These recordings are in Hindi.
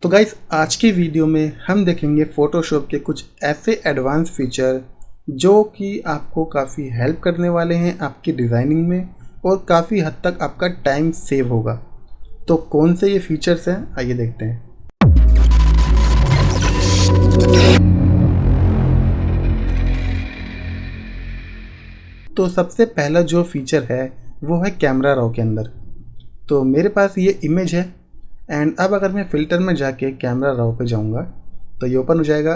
तो गाइस आज की वीडियो में हम देखेंगे फ़ोटोशॉप के कुछ ऐसे एडवांस फीचर जो कि आपको काफ़ी हेल्प करने वाले हैं आपकी डिज़ाइनिंग में और काफ़ी हद तक आपका टाइम सेव होगा। तो कौन से ये फीचर्स हैं आइए देखते हैं। तो सबसे पहला जो फीचर है वो है कैमरा रॉ के अंदर। तो मेरे पास ये इमेज है एंड अब अगर मैं फ़िल्टर में जाके कैमरा रॉ पे जाऊंगा तो ये ओपन हो जाएगा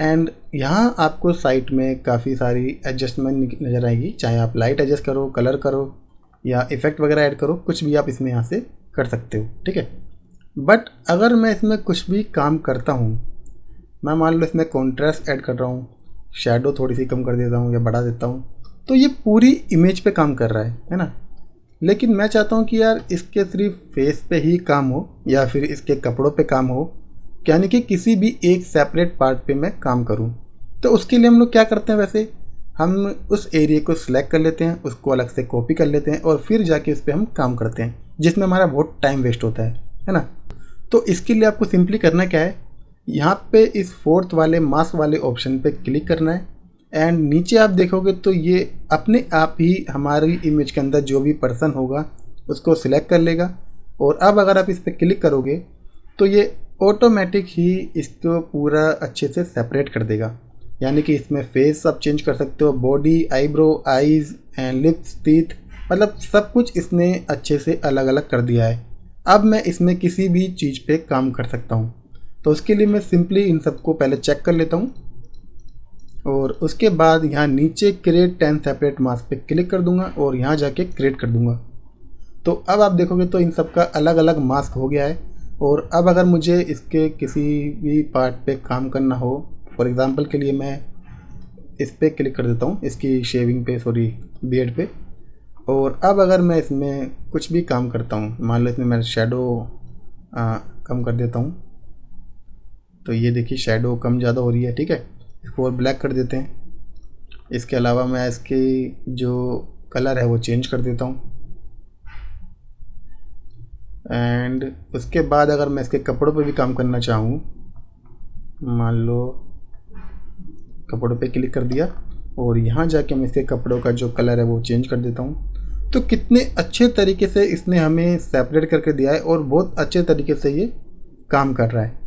एंड यहाँ आपको साइट में काफ़ी सारी एडजस्टमेंट नज़र आएगी। चाहे आप लाइट एडजस्ट करो, कलर करो या इफ़ेक्ट वगैरह ऐड करो, कुछ भी आप इसमें यहाँ से कर सकते हो, ठीक है। बट अगर मैं इसमें कुछ भी काम करता हूँ, मैं मान लो इसमें कॉन्ट्रास्ट ऐड कर रहा हूँ, शैडो थोड़ी सी कम कर देता हूँ या बढ़ा देता हूँ, तो ये पूरी इमेज पे काम कर रहा है ना। लेकिन मैं चाहता हूँ कि यार इसके सिर्फ फेस पे ही काम हो या फिर इसके कपड़ों पे काम हो, यानी कि किसी भी एक सेपरेट पार्ट पे मैं काम करूँ। तो उसके लिए हम लोग क्या करते हैं, वैसे हम उस एरिया को सिलेक्ट कर लेते हैं, उसको अलग से कॉपी कर लेते हैं और फिर जाके उस पर हम काम करते हैं, जिसमें हमारा बहुत टाइम वेस्ट होता है ना। तो इसके लिए आपको सिंपली करना क्या है, यहाँ पे इस फोर्थ वाले मास्क वाले ऑप्शन पे क्लिक करना है एंड नीचे आप देखोगे तो ये अपने आप ही हमारी इमेज के अंदर जो भी पर्सन होगा उसको सिलेक्ट कर लेगा। और अब अगर आप इस पर क्लिक करोगे तो ये ऑटोमेटिक ही इसको पूरा अच्छे से सेपरेट कर देगा, यानी कि इसमें फेस आप चेंज कर सकते हो, body, eyebrow, eyes and lips, teeth, मतलब सब कुछ इसने अच्छे से अलग अलग कर दिया है। अब मैं इसमें किसी भी चीज़ पे काम कर सकता हूँ। तो उसके लिए मैं सिंपली इन सबको पहले चेक कर लेता हूँ और उसके बाद यहाँ नीचे क्रिएट 10 सेपरेट मास्क पे क्लिक कर दूंगा और यहाँ जाके क्रिएट कर दूंगा। तो अब आप देखोगे तो इन सब का अलग अलग मास्क हो गया है। और अब अगर मुझे इसके किसी भी पार्ट पे काम करना हो, फॉर एग्ज़ाम्पल के लिए मैं इस पर क्लिक कर देता हूँ, इसकी शेविंग पे, सॉरी बियर्ड पे। और अब अगर मैं इसमें कुछ भी काम करता हूँ, मान लो इसमें मैं शैडो कम कर देता हूँ, तो ये देखिए शैडो कम ज़्यादा हो रही है, ठीक है। इसको और ब्लैक कर देते हैं। इसके अलावा मैं इसकी जो कलर है वो चेंज कर देता हूँ एंड उसके बाद अगर मैं इसके कपड़ों पे भी काम करना चाहूँ, मान लो कपड़ों पे क्लिक कर दिया और यहाँ जाके मैं इसके कपड़ों का जो कलर है वो चेंज कर देता हूँ। तो कितने अच्छे तरीके से इसने हमें सेपरेट करके दिया है और बहुत अच्छे तरीके से ये काम कर रहा है।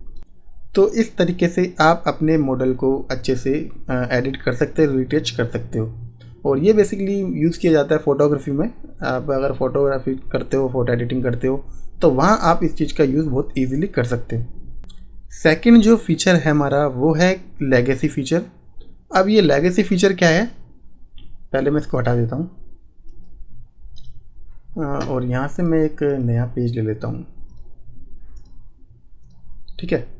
तो इस तरीके से आप अपने मॉडल को अच्छे से एडिट कर सकते हो, रिटच कर सकते हो। और ये बेसिकली यूज़ किया जाता है फ़ोटोग्राफी में। आप अगर फ़ोटोग्राफी करते हो, फ़ोटो एडिटिंग करते हो, तो वहाँ आप इस चीज़ का यूज़ बहुत ईजिली कर सकते हो। सेकंड जो फीचर है हमारा वो है लेगेसी फीचर। अब ये लेगेसी फीचर क्या है, पहले मैं इसको हटा देता हूँ और यहाँ से मैं एक नया पेज ले लेता हूँ, ठीक है।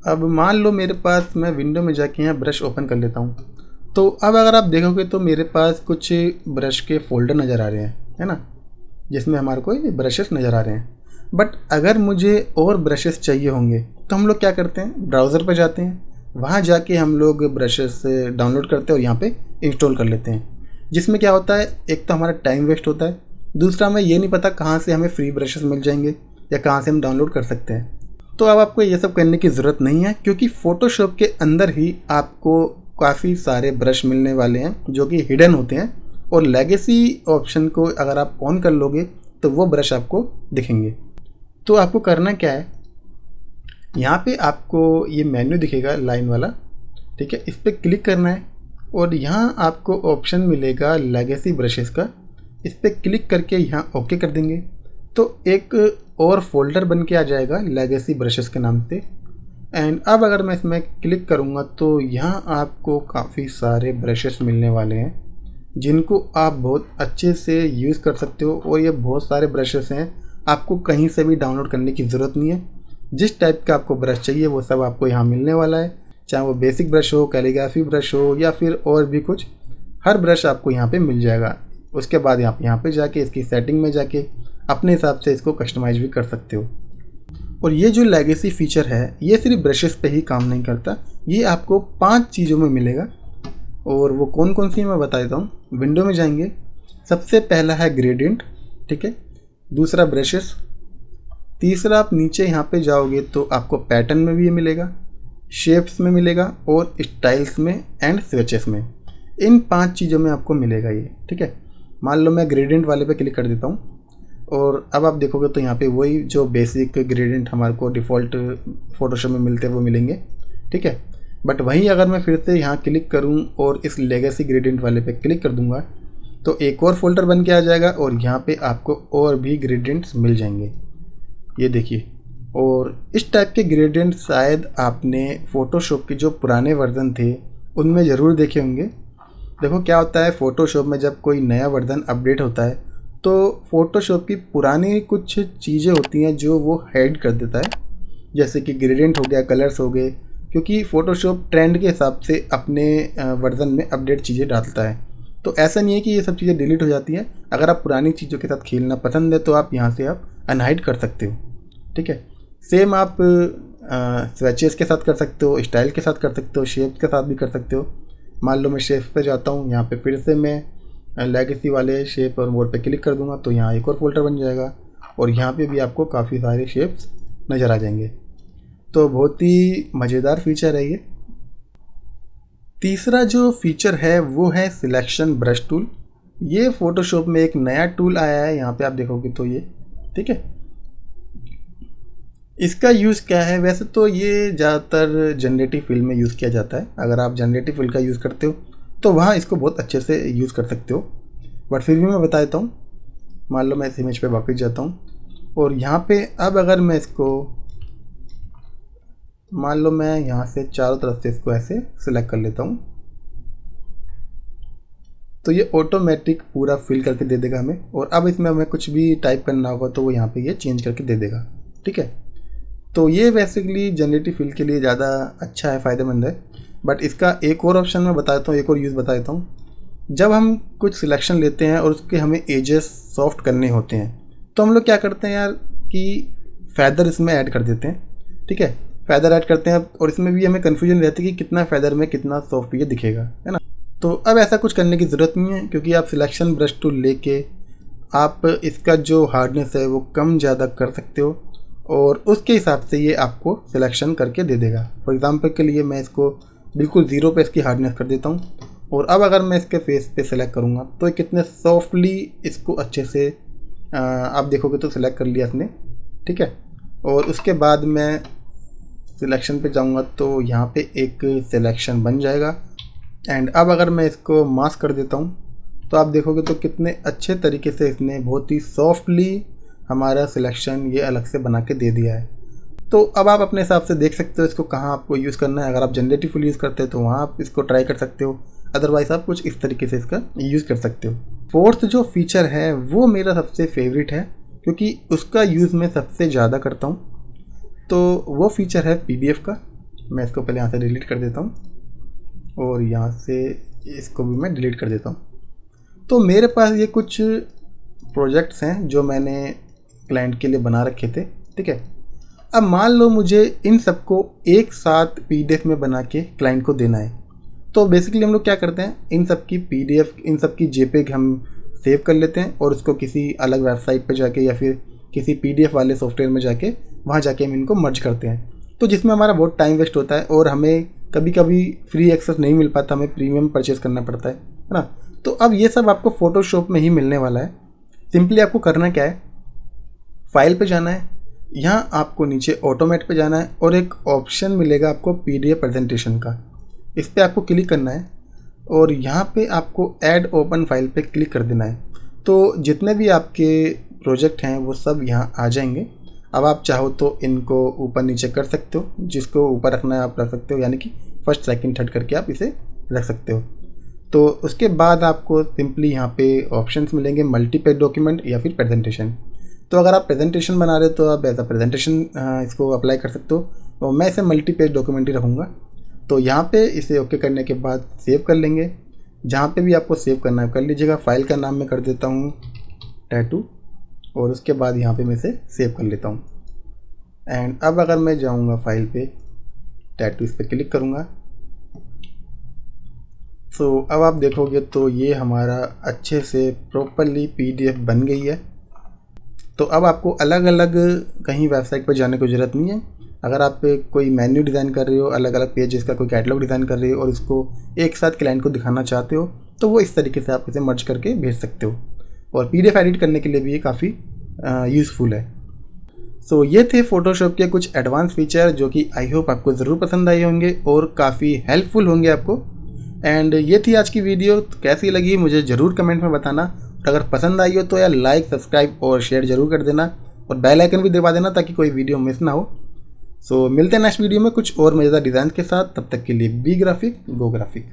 अब मान लो मेरे पास, मैं विंडो में जाके यहाँ ब्रश ओपन कर लेता हूँ। तो अब अगर आप देखोगे तो मेरे पास कुछ ब्रश के फोल्डर नज़र आ रहे हैं, है ना, जिसमें हमारे को ये ब्रशेस नज़र आ रहे हैं। बट अगर मुझे और ब्रशेस चाहिए होंगे तो हम लोग क्या करते हैं, ब्राउज़र पर जाते हैं, वहाँ जाके हम लोग ब्रशेस डाउनलोड करते हैं और यहाँ पे इंस्टॉल कर लेते हैं। जिसमें क्या होता है, एक तो हमारा टाइम वेस्ट होता है, दूसरा हमें ये नहीं पता कहाँ से हमें फ्री ब्रशेस मिल जाएंगे या कहाँ से हम डाउनलोड कर सकते हैं। तो अब आपको ये सब करने की ज़रूरत नहीं है, क्योंकि फ़ोटोशॉप के अंदर ही आपको काफ़ी सारे ब्रश मिलने वाले हैं जो कि हिडन होते हैं। और लेगेसी ऑप्शन को अगर आप ऑन कर लोगे तो वो ब्रश आपको दिखेंगे। तो आपको करना क्या है, यहाँ पे आपको ये मेन्यू दिखेगा लाइन वाला, ठीक है, इस पर क्लिक करना है और यहाँ आपको ऑप्शन मिलेगा लेगेसी ब्रशेस का। इस पर क्लिक करके यहाँ ओके कर देंगे तो एक और फोल्डर बन के आ जाएगा लेगेसी ब्रशेस के नाम से। एंड अब अगर मैं इसमें क्लिक करूँगा तो यहाँ आपको काफ़ी सारे ब्रशेस मिलने वाले हैं जिनको आप बहुत अच्छे से यूज़ कर सकते हो। और ये बहुत सारे ब्रशेस हैं, आपको कहीं से भी डाउनलोड करने की ज़रूरत नहीं है। जिस टाइप का आपको ब्रश चाहिए वो सब आपको यहाँ मिलने वाला है, चाहे वो बेसिक ब्रश हो, कैलीग्राफी ब्रश हो या फिर और भी कुछ, हर ब्रश आपको यहाँ पे मिल जाएगा। उसके बाद आप यहाँ पे जाके इसकी सेटिंग में जाके अपने हिसाब से इसको कस्टमाइज भी कर सकते हो। और ये जो लेगेसी फीचर है ये सिर्फ ब्रशेस पे ही काम नहीं करता, ये आपको 5 चीज़ों में मिलेगा। और वो कौन कौन सी मैं बता देता हूँ। विंडो में जाएंगे, सबसे पहला है ग्रेडियंट, ठीक है, दूसरा ब्रशेस, तीसरा, आप नीचे यहाँ पे जाओगे तो आपको पैटर्न में भी ये मिलेगा, शेप्स में मिलेगा और स्टाइल्स में एंड स्विचेस में। इन 5 चीज़ों में आपको मिलेगा ये, ठीक है। मान लो मैं ग्रेडियंट वाले पे क्लिक कर देता हूँ और अब आप देखोगे तो यहाँ पे वही जो बेसिक ग्रेडियंट हमारे को डिफ़ॉल्ट फोटोशॉप में मिलते हैं वो मिलेंगे, ठीक है। बट वहीं अगर मैं फिर से यहाँ क्लिक करूँ और इस लेगेसी ग्रेडियंट वाले पे क्लिक कर दूँगा तो एक और फोल्डर बन के आ जाएगा और यहाँ पे आपको और भी ग्रेडियंट्स मिल जाएंगे, ये देखिए। और इस टाइप के ग्रेडियंट शायद आपने फ़ोटोशॉप के जो पुराने वर्जन थे उनमें ज़रूर देखे होंगे। देखो क्या होता है, फ़ोटोशॉप में जब कोई नया वर्जन अपडेट होता है तो फ़ोटोशॉप की पुरानी कुछ चीज़ें होती हैं जो वो हाइड कर देता है, जैसे कि ग्रेडियंट हो गया, कलर्स हो गए, क्योंकि फ़ोटोशॉप ट्रेंड के हिसाब से अपने वर्जन में अपडेट चीज़ें डालता है। तो ऐसा नहीं है कि ये सब चीज़ें डिलीट हो जाती हैं। अगर आप पुरानी चीज़ों के साथ खेलना पसंद है तो आप यहाँ से आप अनहाइड कर सकते हो, ठीक है। सेम आप स्विचेस के साथ कर सकते हो, स्टाइल के साथ कर सकते हो, शेप्स के साथ भी कर सकते हो। मान लो मैं शेप्स पे जाता हूँ, यहाँ पे फिर से मैं लेगेसी वाले शेप और मोड पे क्लिक कर दूंगा तो यहाँ एक और फोल्डर बन जाएगा और यहाँ पे भी आपको काफ़ी सारे शेप्स नज़र आ जाएंगे। तो बहुत ही मज़ेदार फीचर है ये। तीसरा जो फीचर है वो है सिलेक्शन ब्रश टूल। ये फ़ोटोशॉप में एक नया टूल आया है, यहाँ पे आप देखोगे तो ये, ठीक है। इसका यूज़ क्या है, वैसे तो ये ज़्यादातर जनरेटिव फील्ड में यूज़ किया जाता है। अगर आप जनरेटिव फील्ड का यूज़ करते हो तो वहाँ इसको बहुत अच्छे से यूज़ कर सकते हो, बट फिर भी मैं बता देता हूँ। मान लो मैं इस इमेज पे वापस जाता हूँ और यहाँ पे अब अगर मैं इसको, मान लो मैं यहाँ से चारों तरफ से इसको ऐसे सिलेक्ट कर लेता हूँ तो ये ऑटोमेटिक पूरा फिल करके दे देगा हमें। और अब इसमें हमें कुछ भी टाइप करना होगा तो वो यहाँ पे ये चेंज करके दे देगा, ठीक है। तो ये बेसिकली जनरेटिव फील्ड के लिए ज़्यादा अच्छा है, फ़ायदेमंद है। बट इसका एक और ऑप्शन मैं बता देता हूँ, एक और यूज़ बता देता हूँ। जब हम कुछ सिलेक्शन लेते हैं और उसके हमें एजेस सॉफ्ट करने होते हैं तो हम लोग क्या करते हैं यार कि फ़ेदर इसमें ऐड कर देते हैं, ठीक है। फ़ेदर ऐड करते हैं और इसमें भी हमें कन्फ्यूजन रहती है कि कितना फ़ेदर में कितना सॉफ्ट ये दिखेगा, है ना। तो अब ऐसा कुछ करने की ज़रूरत नहीं है, क्योंकि आप सिलेक्शन ब्रश टूल लेके आप इसका जो हार्डनेस है वो कम ज़्यादा कर सकते हो और उसके हिसाब से ये आपको सिलेक्शन करके दे देगा। फॉर एग्ज़ाम्पल के लिए मैं इसको बिल्कुल 0 पे इसकी हार्डनेस कर देता हूँ और अब अगर मैं इसके फेस पे सेलेक्ट करूँगा तो कितने सॉफ्टली इसको अच्छे से आप देखोगे तो सिलेक्ट कर लिया इसने, ठीक है। और उसके बाद मैं सिलेक्शन पे जाऊँगा तो यहाँ पे एक सिलेक्शन बन जाएगा। एंड अब अगर मैं इसको मास्क कर देता हूँ तो आप देखोगे तो कितने अच्छे तरीके से इसने बहुत ही सॉफ्टली हमारा सिलेक्शन ये अलग से बना के दे दिया है। तो अब आप अपने हिसाब से देख सकते हो इसको कहाँ आपको यूज़ करना है। अगर आप जनरेटिव फील्ड यूज़ करते हो तो वहाँ आप इसको ट्राई कर सकते हो, अदरवाइज आप कुछ इस तरीके से इसका यूज़ कर सकते हो। फोर्थ जो फीचर है वो मेरा सबसे फेवरेट है, क्योंकि उसका यूज़ मैं सबसे ज़्यादा करता हूँ। तो वो फीचर है PDF का। मैं इसको पहले यहाँ से डिलीट कर देता हूँ और यहाँ से इसको भी मैं डिलीट कर देता हूँ। तो मेरे पास ये कुछ प्रोजेक्ट्स हैं जो मैंने क्लाइंट के लिए बना रखे थे, ठीक है। अब मान लो मुझे इन सबको एक साथ PDF में बना के क्लाइंट को देना है, तो बेसिकली हम लोग क्या करते हैं, इन सब की PDF, इन सब की JPEG हम सेव कर लेते हैं और उसको किसी अलग वेबसाइट पे जाके या फिर किसी PDF वाले सॉफ्टवेयर में जाके वहाँ जाके हम इनको मर्ज करते हैं। तो जिसमें हमारा बहुत टाइम वेस्ट होता है और हमें कभी कभी फ्री एक्सेस नहीं मिल पाता, हमें प्रीमियम परचेज़ करना पड़ता है ना। तो अब ये सब आपको फ़ोटोशॉप में ही मिलने वाला है। सिंपली आपको करना क्या है, फाइल पे जाना है, यहाँ आपको नीचे ऑटोमेट पे जाना है और एक ऑप्शन मिलेगा आपको PDF प्रेजेंटेशन का, इस पर आपको क्लिक करना है और यहाँ पे आपको ऐड ओपन फाइल पे क्लिक कर देना है। तो जितने भी आपके प्रोजेक्ट हैं वो सब यहाँ आ जाएंगे। अब आप चाहो तो इनको ऊपर नीचे कर सकते हो, जिसको ऊपर रखना है आप रख सकते हो, यानी कि फर्स्ट सेकंड थर्ड करके आप इसे रख सकते हो। तो उसके बाद आपको सिंपली यहाँ पे ऑप्शंस मिलेंगे, मल्टीपेज डॉक्यूमेंट या फिर प्रेजेंटेशन। तो अगर आप प्रेजेंटेशन बना रहे हो तो आप ऐसा प्रेजेंटेशन इसको अप्लाई कर सकते हो, तो मैं इसे मल्टीपेज डॉक्यूमेंट ही रखूँगा। तो यहाँ पे इसे ओके करने के बाद सेव कर लेंगे। जहाँ पे भी आपको सेव करना है कर लीजिएगा। फाइल का नाम मैं कर देता हूँ टैटू और उसके बाद यहाँ पे मैं इसे सेव कर लेता हूँ। एंड अब अगर मैं जाऊँगा फाइल पे, टैटू, इस पर क्लिक करूँगा तो अब आप देखोगे तो ये हमारा अच्छे से प्रॉपरली PDF बन गई है। तो अब आपको अलग अलग कहीं वेबसाइट पर जाने की ज़रूरत नहीं है। अगर आप कोई मेन्यू डिज़ाइन कर रहे हो, अलग अलग पेजेस का कोई कैटलॉग डिज़ाइन कर रहे हो और इसको एक साथ क्लाइंट को दिखाना चाहते हो, तो वो इस तरीके से आप इसे मर्ज करके भेज सकते हो। और PDF एडिट करने के लिए भी ये काफ़ी यूज़फुल है। सो ये थे फ़ोटोशॉप के कुछ एडवांस फीचर जो कि आई होप आपको ज़रूर पसंद आए होंगे और काफ़ी हेल्पफुल होंगे आपको। एंड ये थी आज की वीडियो। तो कैसी लगी मुझे ज़रूर कमेंट में बताना। और अगर पसंद आई हो तो यार लाइक, सब्सक्राइब और शेयर ज़रूर कर देना और बेल आइकन भी दबा देना ताकि कोई वीडियो मिस ना हो। सो मिलते हैं नेक्स्ट वीडियो में कुछ और मज़ेदार डिज़ाइन के साथ। तब तक के लिए बी ग्राफिक, गो ग्राफिक।